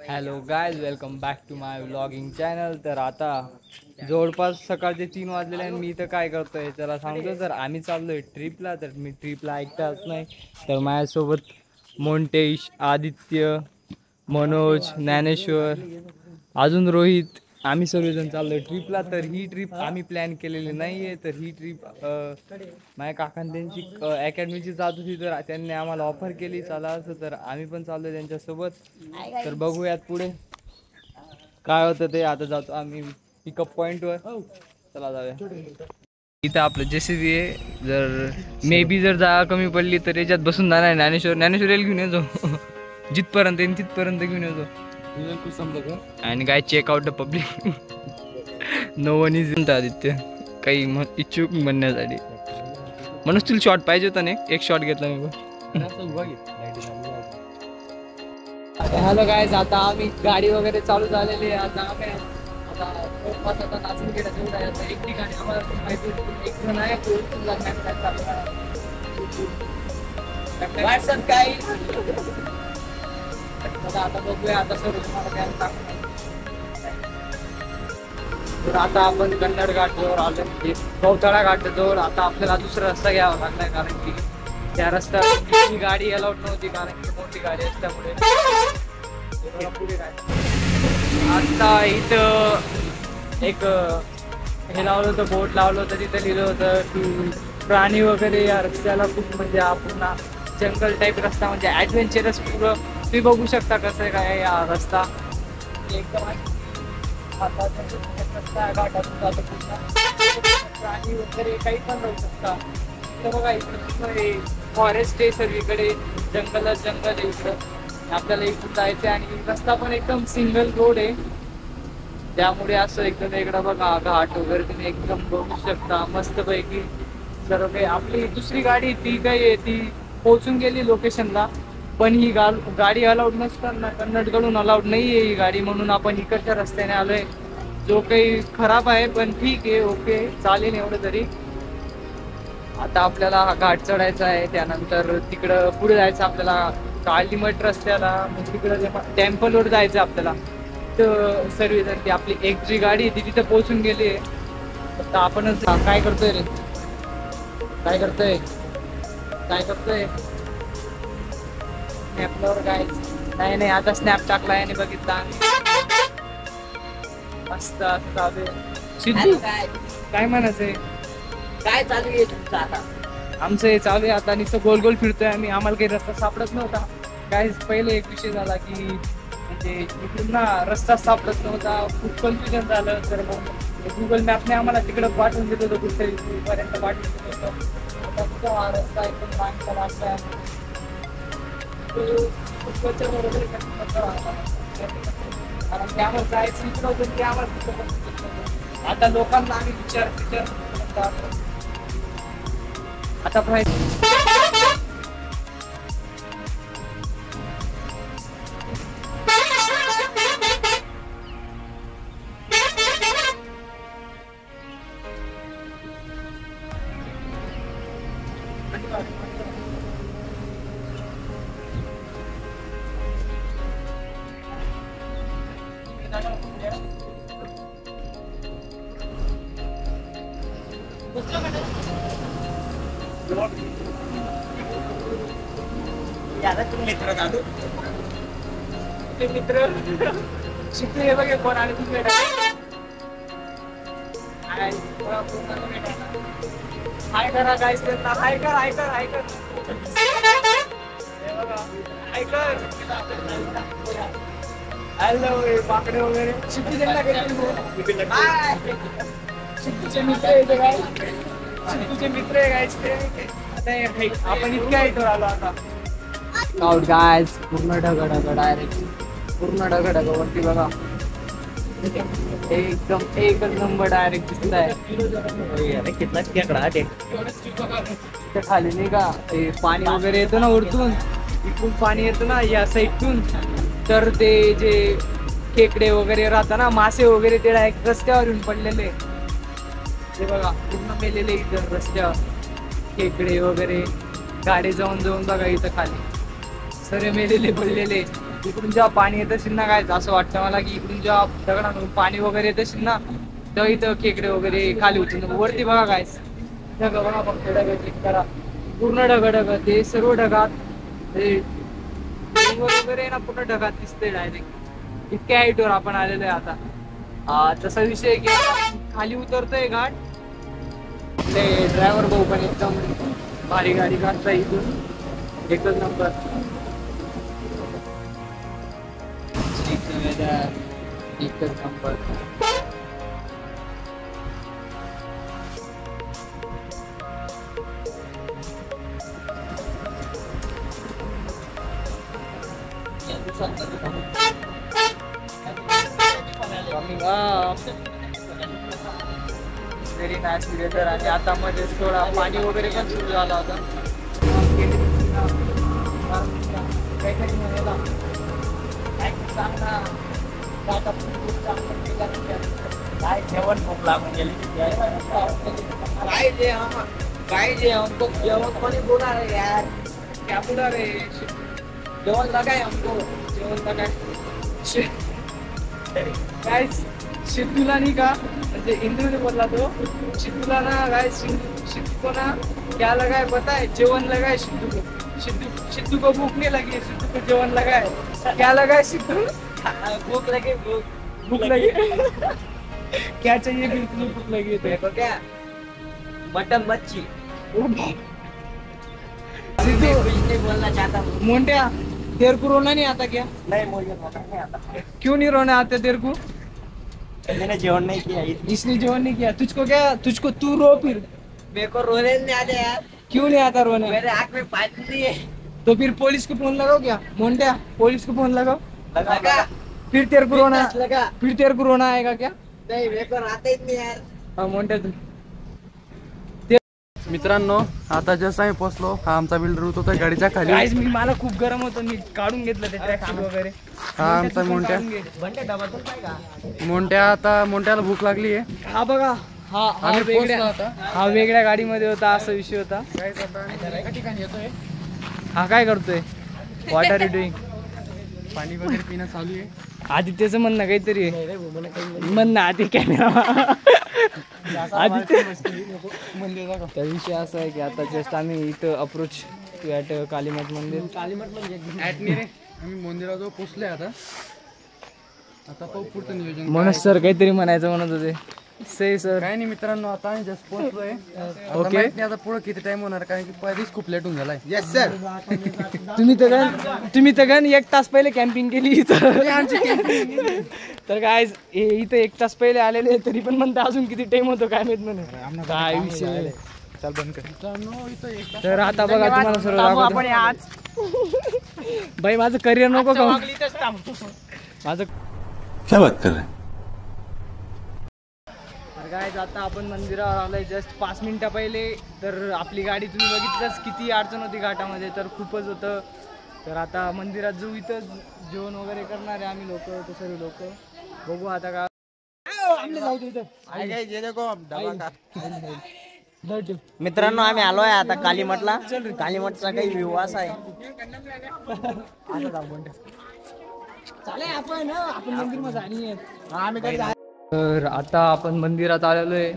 Hello guys, welcome back to my vlogging channel. तर आता जवळपास सकाळचे 3 वाजलेले आणि मी तर काय करतोय त्याला सांगतो. तर आम्ही चाललोय ट्रिपला. तर मी ट्रिपला ऐकताच नाही. तर माझ्यासोबत मोंटेश, आदित्य, मनोज, ज्ञानेश्वर, अजून रोहित, आम्ही सर्वजण चाललोय ट्रिपला. तर ही ट्रिप आम्ही प्लॅन केलेली नाही आहे. तर ही ट्रिप माझ्या काकांनी त्यांची अकॅडमीची जात होती. तर त्यांनी आम्हाला ऑफर केली चला असं. तर आम्ही पण चाललोय त्यांच्यासोबत. तर बघूयात पुढे काय होतं ते. आता जातो आम्ही पिकअप पॉईंटवर. चला जाऊया. इथं आपलं JCB आहे. जर मे बी जर जागा कमी पडली तर याच्यात बसून जाणार. ज्ञानेश्वर घेऊन येतो. जिथपर्यंत येईन तिथपर्यंत घेऊन येतो. आणि काय check out the public. No one is in. Aditya काही इच्छुक बनण्यासाठी. म्हणून स्टील शॉट पाहिजे होता ना. एक शॉट घेतला मी पण. हॅलो गायज, आता आम्ही गाडी वगैरे चालू झालेली आहे. आता आम्ही आता नाचून गेला तेवढा आहे. आता एक ठिकाणी आम्हाला माहिती एक जण आहे काय. आता बघूया आता सर तुम्हाला काय सांगतो. तर आता आपण कन्नड घाटजवळ आलो. गवताळा घाटजवळ. आता आपल्याला दुसरा रस्ता घ्यावा लागलाय कारण की त्या रस्त्यावर गाडी अलाउड नव्हती कारण की मोठी गाडी असल्यामुळे. आता इथं एक हे लावलं होतं, बोट लावलं होतं. तिथं लिहिलं होतं की प्राणी वगैरे या रस्त्याला खूप म्हणजे आपण जंगल टाईप रस्ता म्हणजे ॲडव्हेंचरस पुरं तुम्ही बघू शकता कसं आहे काय हा रस्ता. एकदम रस्ता घाटातून जातो. प्राणी वगैरे काही पण राहू शकता. तर बघा इकडे फॉरेस्ट आहे सर्वीकडे. जंगलच जंगल आहे इकडं. आपल्याला इकडून जायचं आणि रस्ता पण एकदम सिंगल रोड आहे. त्यामुळे असं एकदम इकडं बघा घाट वगैरे तुम्ही एकदम बघू शकता मस्तपैकी सर्व काही. आपली दुसरी गाडी ती काही आहे ती पोहोचून गेली लोकेशनला. पण ही गाडी अलाउड नसताना कन्नडकडून अलाउड नाही आहे ही गाडी. म्हणून आपण इकडच्या रस्त्याने आलोय जो काही खराब आहे. पण ठीक आहे, ओके चालेल एवढं तरी. आता आपल्याला हा घाट चढायचा आहे. त्यानंतर तिकडं पुढे जायचं आपल्याला कालीमठ रस्त्याला. मग तिकडं टेम्पलवर जायचं आपल्याला. तर सर्वजण ती आपली एक जी गाडी आहे ती तिथं पोहोचून गेली आहे. तर आपणच काय करतोय रे, काय करतोय स्नॅपवर काय नाही आता स्नॅप टाकलाय आणि बघितला मस्त असं चालू आहे. सिद्धू काय म्हणायचंय, काय चालू आहे तुमचं आता? आमचं हे चालू आहे आता. नुसतं गोल गोल फिरतोय आम्ही. आम्हाला काही रस्ता सापडत नव्हता. काय पहिले एक विषय झाला की म्हणजे इकडून ना रस्ता सापडत नव्हता. खूप कन्फ्युजन झालं. तर मग गुगल मॅपने आम्हाला तिकडं पाठवून देत होतं. कुठेतरी पर्यंत पाठवून देत होतं. आता कुठं हा रस्ता एकदम माणसाला असला कारण की आम्हाला जायचं इकडं होतं की आम्हाला. आता लोकांना आम्ही विचार आता पाहिजे. मित्र दादू ते मित्र शिकले हे बघे कोण आणि तुम्ही हाय करा गाईस. त्यांना हाय कर हॅलो पाकडे वगैरे शिकू त्यांना शिकूचे मित्र येते काय. शिकूचे मित्र आहे गाईस ते. आता आपण इतक्या इथं आलो आता. Out guys. पूर्ण ढग डायरेक्ट पूर्ण ढग वरती बघा. एकदम एक नंबर डायरेक्ट दिसत आहे. कितना खेकडा आहे ते खाली नाही का ते पाणी वगैरे येतं ना वरतून. इकडून पाणी येतं ना या साईडतून. तर ते जे खेकडे वगैरे राहतात ना, मासे वगैरे ते डायरेक्ट रस्त्यावर येऊन पडलेले. ते बघा पूर्ण मेलेले इथं रस्त्यावर खेकडे वगैरे. गाडी जाऊन बघा इथं खाली सर्व मेलेले पडलेले. इकडून जेव्हा पाणी येत असेल ना काय असं वाटतं मला की इकडून जेव्हा दगडांवरून पाणी वगैरे येत असेल ना तेव्हा इथं खेकडे वगैरे खाली उतरून वरती बघा काय ढग बघा फक्त ढग चेक करा पूर्ण ढग ते सर्व ढगात ते डोंगर वगैरे ना पूर्ण ढगात दिसते डायरेक्ट इतक्या हाईटवर आपण आलेलो आहे आता तसा विषय की खाली उतरतोय घाट आपले ड्रायव्हर भाऊ पण एकदम भारी गाडी काढता इथून एकच नंबर एकच नंबर व्हेरी नाईस वेदर आणि आता मध्ये थोडा पाणी वगैरे पण सुरू झाला होता काहीतरी म्हणायला काय जेवण भूक लागून गेली काय जे हमको जेवण कोणी बोला रे यार क्या बोला रे जेवण लगाय हमको जेवण लगाय काय सिद्धूला नाही का म्हणजे इंद्रूने बोलला तो सिद्धूला ना काय सिद्धू को ना क्या लगाय पता है जेवण लगाय सिद्धू को सिद्धू को भूख नहीं लगी सिद्धू को जेवण लगाय क्या लगाय सिद्धू भूख लगी भूख लगी क्या चाहिए बिल्कुल भूख लगी तेरे को क्या मटन मच्छी सिद्धू कुछ नहीं बोलना चाहता हूँ मोंटिया तेरे को रोना नहीं आता क्या नहीं मुझे रोना नहीं आता क्यों नहीं रोना आता तेरे को मैंने जेवण नहीं किया इसने जेवण नहीं किया तुझको तू रो फिर मेरे को रोने नहीं आते यार क्यों नहीं आता रोने मेरे आँख में पानी नहीं है तो फिर पुलिस को फोन लगाओ क्या मोंटिया पुलिस को फोन लगाओ लगा फिर तेरे को रोना लगा फिर तेरे को रोना आएगा क्या नहीं मेरे को आता ही नहीं यार हाँ मोंटिया तू मित्रांनो आता जस्ट आम्ही पोहोचलो हा आमचा बिल्डर होता गाडीच्या खाली गाईज मी मला खूप गरम होतं मी काढून घेतलं ते ट्रॅक सूट वगैरे हा आमचा मोंट्या बंटे डबल तो काय का मोंट्या आता मोंट्याला भूक लागली आहे हा बघा हा आम्ही वेगळ्या पोहोचलो आता हा वेगळ्या गाडीमध्ये होता असा विषय होता एका ठिकाणी येतोय हा काय करतोय व्हॉट आर यू डुईंग पाणी वगैरे पिणं चालू आहे आदित्यचं म्हणणं काहीतरी आहे म्हणणं आधी कॅमेरा आदित्य त्या विषय असा आहे की आता जस्ट आम्ही इथं अप्रोच टू ॲट कालीमठ मंदिर आम्ही मंदिराजवळ पोहोचले आता पाहू पुढचं नियोजन मनोज सर काहीतरी म्हणायचं म्हणत होते से सर काय नाही मित्रांनो आता आम्ही जस्ट पोहोचलोय ओके. आता पुढे किती टाइम होणार कारण की पहिलीच खूप लेट होऊन झालाय यस सर तुम्ही तर गण 1 तास पहिले कॅम्पिंग केली इथं तर काय इथं 1 तास पहिले आलेले तरी पण म्हणता अजून किती टाइम होतो काय माहित म्हणे काय विषय चल बंद कर तर आता बघा तुम्हाला सर्व दाखवतो आज भाई माझं करिअर नको का माझं क्या बात कर रहे हैं तर काय आता आपण मंदिरावर आलोय जस्ट 5 मिनिटं पहिले तर आपली गाडी तुम्ही बघितलंच किती अडचण होती घाटामध्ये तर खूपच होतं तर आता मंदिरात जाऊ इथं जेवण वगैरे करणार आहे आम्ही लोक ते सर्व लोक बघू आता का मित्रांनो आम्ही आलोय आता कालीमठला कालीमठचा काही व्ह्यू असा आहे आपण मंदिर मध्ये तर आता आपण मंदिरात आलेलो आहे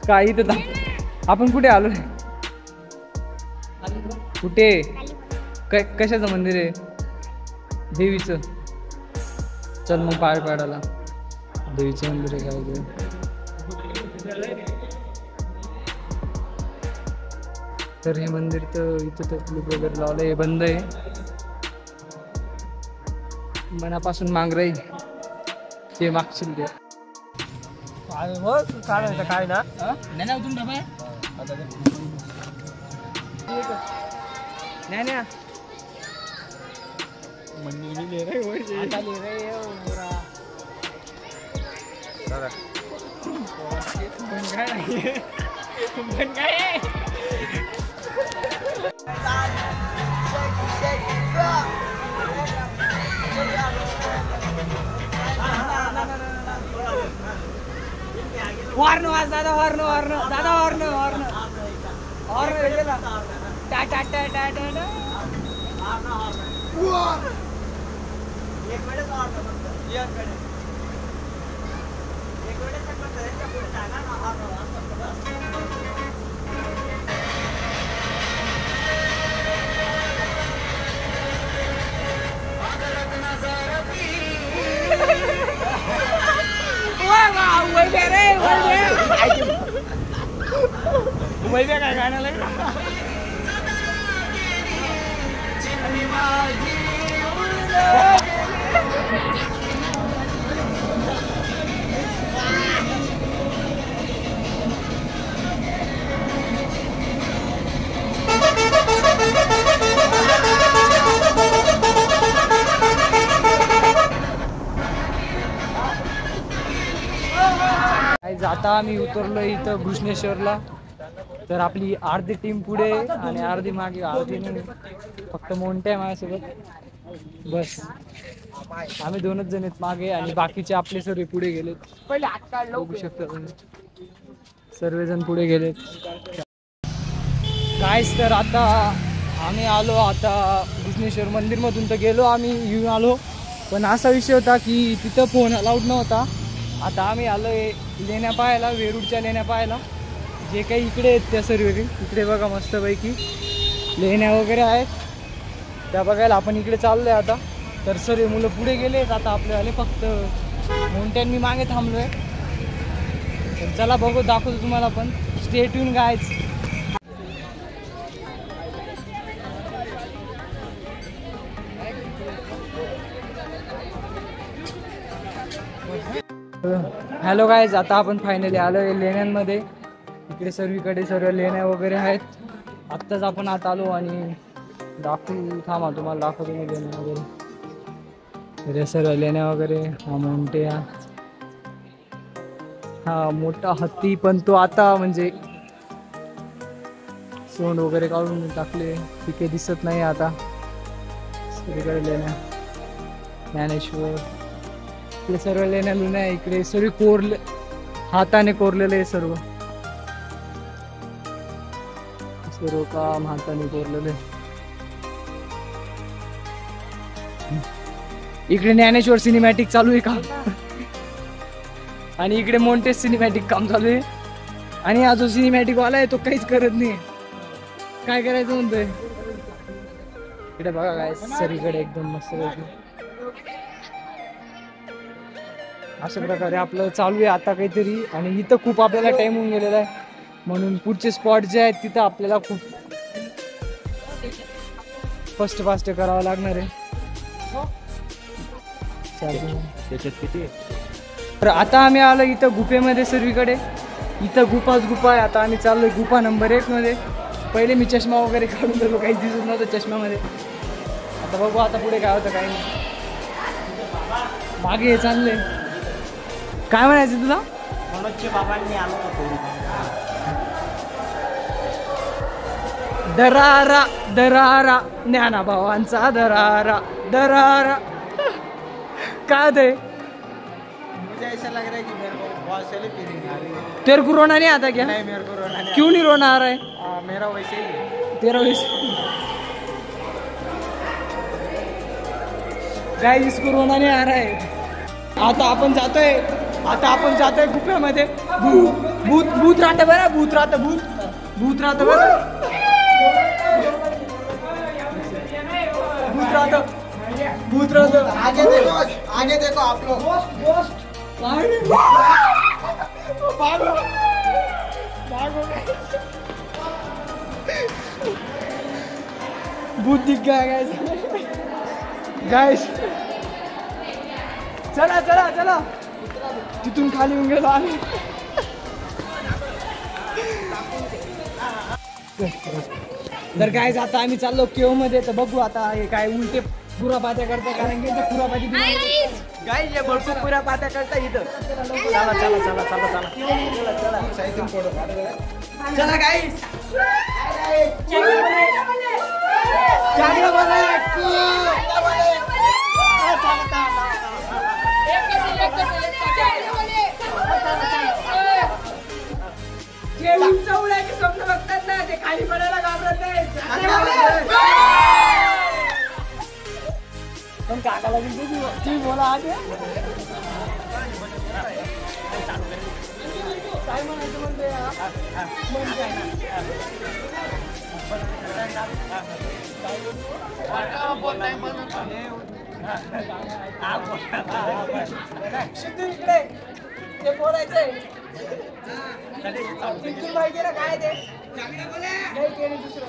काय इथं आपण कुठे आलोय कुठे कशाचं मंदिर आहे देवीचं चल मग पाय पाडायला देवीचं मंदिर आहे काय तर हे मंदिर तर इथं तर क्लिप वगैरे लावलंय हे बंद आहे मनापासून माग राहील ते मागशील ते काय ना हॉर्न वाज दादा, हॉर्न दादा, हॉर्न गेला. टा टा टा टा टा टा. वैभ्या काय गाणं लागलं. आता आम्ही उतरलो इथं घृष्णेश्वरला. तर आपली अर्धी टीम पुढे आणि अर्धी मागे. अर्धी नाही, फक्त मोंटे आहे माझ्यासोबत बस. आम्ही 2च जण आहेत मागे आणि बाकीचे आपले सर्व पुढे गेलेत. बघू शकता तुम्ही, सर्वजण पुढे गेलेत. गाईस तर आता आम्ही आलो. आता घृष्णेश्वर मंदिरमधून तर गेलो आम्ही, येऊन आलो. पण असा विषय होता की तिथं फोन अलाउड नव्हता. आता आम्ही आलो लेण्या पाहायला, वेरूळच्या लेण्या पाहायला. जे काही इकडे आहेत त्या सर्व इकडे बघा मस्तपैकी लेण्या वगैरे आहेत त्या बघायला आपण इकडे चाललो आहे आता. तर सर्व मुलं पुढे गेलेत, आता आपल्यावाले फक्त मोंट्यान मी मागे थांबलो आहे. तर चला बघू, दाखवतो तुम्हाला पण. Stay tune guys. Hello guys, आता आपण फायनली आलो आहे लेण्यांमध्ये. इकडे सर्वीकडे सर्व लेण्या वगैरे आहेत. आत्ताच आपण आत आलो आणि थांबा तुम्हाला दाखवतो मी लेण्या वगैरे. सर्व लेण्या वगैरे. हा मोंटे, हा मोठा हत्ती, पण तो आता म्हणजे सोंड वगैरे काढून टाकले, पिके दिसत नाही आता. सगळीकडे लेण्या. ज्ञानेश्वर, इकडे सर्व लेण्या लुण्या. इकडे सर्व कोरले, हाताने कोरलेले आहे सर्व काम हाताने कोरलेले. इकडे ज्ञानेश्वर सिनेमॅटिक चालू आहे काम आणि इकडे मोंटेस सिनेमॅटिक काम चालू आहे. आणि हा जो सिनेमॅटिक वाला आहे तो काहीच करत नाही. काय करायचं म्हणतोय. इकडे बघा काय सगळीकडे एकदम मस्त पैकी अशा प्रकारे आपलं चालू आहे आता काहीतरी. आणि इथं खूप आपल्याला टाइम होऊन गेलेला आहे, म्हणून पुढचे स्पॉट जे आहेत तिथं आपल्याला खूप फास्ट करावं लागणार आहे. तर आता आम्ही आलो इथं गुफेमध्ये सर्वीकडे. इथं गुफा आहे. आता आम्ही चाललोय गुफा नंबर 1 मध्ये. पहिले मी चष्मा वगैरे काढून गेलो, काहीच दिसत नव्हतं चष्म्यामध्ये. आता बघू आता पुढे काय होतं काही नाही. मागे हे चाललंय. काय म्हणायचं तुला. मनोजच्या बाबांनी आलो होतो. दरारा दरारा ज्ञाना भावांचा दरारा दरारा. काय ते मुझे ऐसा लग रहा है कि मेरे को बहुत सारी फीलिंग आ रही है. तेरे को रोना नहीं आता क्या. नहीं, मेरे को रोना नहीं. क्यों नहीं रोना आ रहा है. मेरा वैसे ही है. तेरा वैसे गाइस, इसको रोना नहीं आ रहा है. आता आपण जातोय गुफेमध्ये. भूत राहतं बरं. भूत राहतं बरं. आगे देखो आप लोग. भूत दिख गया गाइस. चला तिथून खाली येऊन गेलो आम्ही. तर गाइस आता आम्ही चाललो केव मध्ये. तर बघू आता हे काय उलटे पुरापात्या करता, कारण की पुरापाती गाइस ये भरपूर पुरापात्या करता इथं. चला गाइस. तुम्ही बोला आगे काय म्हणायचं म्हणते सिद्धू इकडे ते बोलायचंय माहिती ना काय ते नाही केलं दुसरं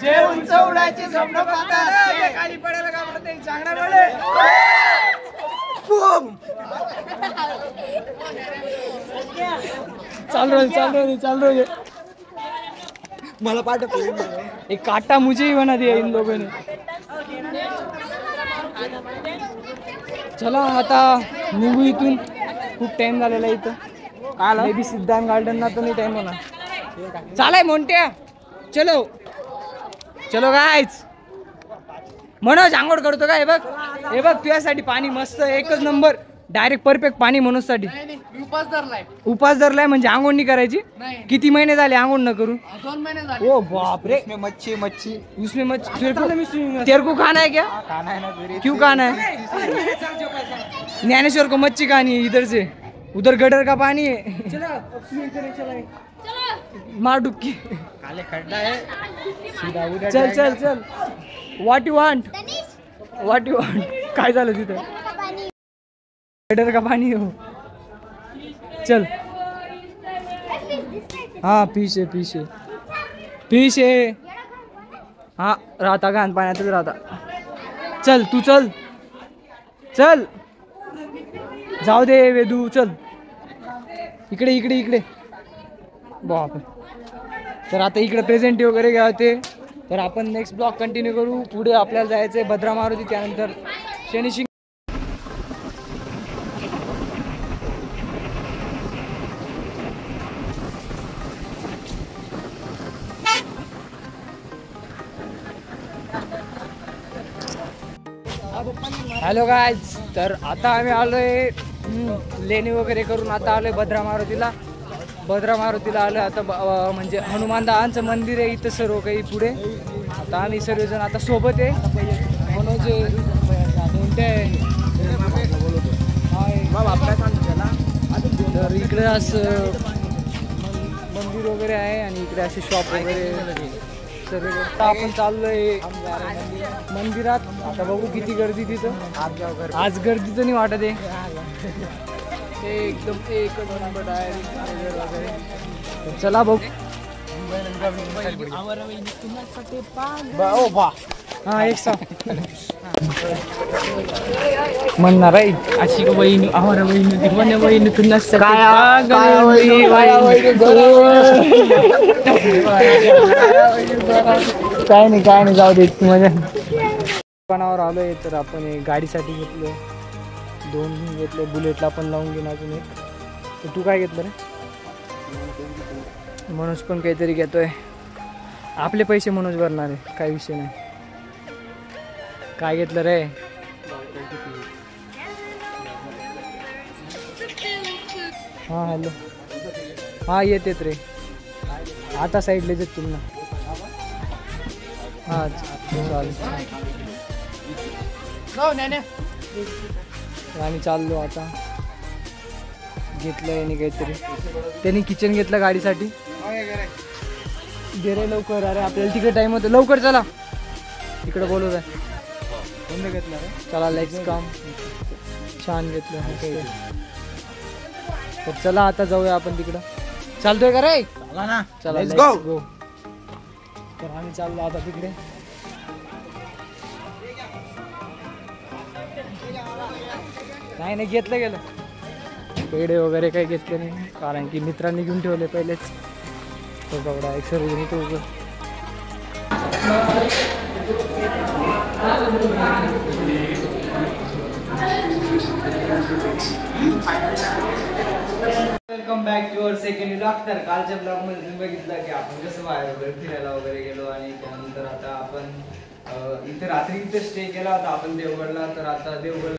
जे उंच उडायचे स्वप्न पाहतात ते खाली पडायला का म्हणत नाही चांगला पडे चाल रहे मला पाठव एक काटा मुझे ही बना दिया इन लोगों ने चला आता निघू इथून खूप टाइम झालेला आहे इथं मे बी सिद्धांत गार्डनला तर नाही टाइम होणार चालाय मोंट्या चलो चलो गायच मनोज आंघोळ करतो का हे बघ तुझ्यासाठी पाणी मस्त एकच नंबर डायरेक्ट परफेक्ट पाणी मनोज साठी उपास धरलाय म्हणजे आंघोळ नाही करायची किती महिने झाले आंघोळ न करू 2 महिने झाले ओ बाप रे मच्छी मच्छी उसमें मच्छी तेरे को खाना है क्या खाना है ना फिर क्यों खाना है ज्ञानेश्वर को मच्छी खानी है इधर से उधर गटर का पानी है मार डुबकी काले खड्डा है सीधा उधर चल चल चल व्हॉट यू वांट काय झालं तिथं गटर का पाणी हो चल हाँ फिश है हाँ राहता घाण पाण्यातच राहता चल तू चल चल जाऊ दे वेदू चल इकडे इकडे इकडे बाप तर आता इकडे प्रेझेंटी वगैरे घ्या होते तर आपण नेक्स्ट ब्लॉग कंटिन्यू करू पुढे आपल्याला जायचं आहे भद्रा मारुती त्यानंतर शनिशिंग हॅलो गायज तर आता आम्ही आलोय लेणी वगैरे करून आता आलोय भद्रा मारुतीला आलोय आता म्हणजे हनुमान दादांचं मंदिर आहे इथं सर्व काही पुढे आता आम्ही सर्वजण आता सोबत आहे मनोज मोठे तर इकडे असं मंदिर वगैरे आहे आणि इकडे असे शॉप वगैरे सर्व आपण चाललोय मंदिरात आता बघू किती गर्दी तिथं आज गर्दी तर नाही वाटत आहे एकदम एक नंबर आहे चला बघ हा एक साथ म्हणणार आहे अशी का बहीण आम्हाला बहीण तुला काय नाही जाऊ दे मजा दुकानावर आलोय तर आपण गाडीसाठी घेतलं 2 घेतले बुलेटला पण लावून घेऊन अजून एक तर तू काय घेतलं रे मनोज पण काहीतरी घेतोय आपले पैसे मनोज भरणार आहे काही विषय नाही काय घेतलं रे हां हॅलो हां येतेत रे आता साईडला येत तुम्हाला हां चालेल आम्ही चाललो आता घेतलं याने काहीतरी त्यांनी किचन घेतलं गाडीसाठी दे रे लवकर अरे आपल्याला तिकडे टाइम होतं लवकर चला तिकडे बोलवत आहे कोणतं घेतलं चला लेट्स कम छान घेतलं तर चला आता जाऊया आपण तिकडं चालतोय का रे चला ना चला लेट्स गो गो तर आम्ही चाललो आता तिकडे नाही घेतलं गेलं पेढे वगैरे काही घेतले नाही कारण की मित्रांनी घेऊन ठेवले पहिलेच तो बघा एक सर्व तो welcome back to our second blog. तर कालच्या ब्लॉग मध्ये तुम्ही बघितलं की आपण कसं बाहेर वगैरे फिरायला वगैरे गेलो आणि त्यानंतर आता आपण इथे रात्री इथे स्टे केला होता आपण देवगडला. तर आता देवगड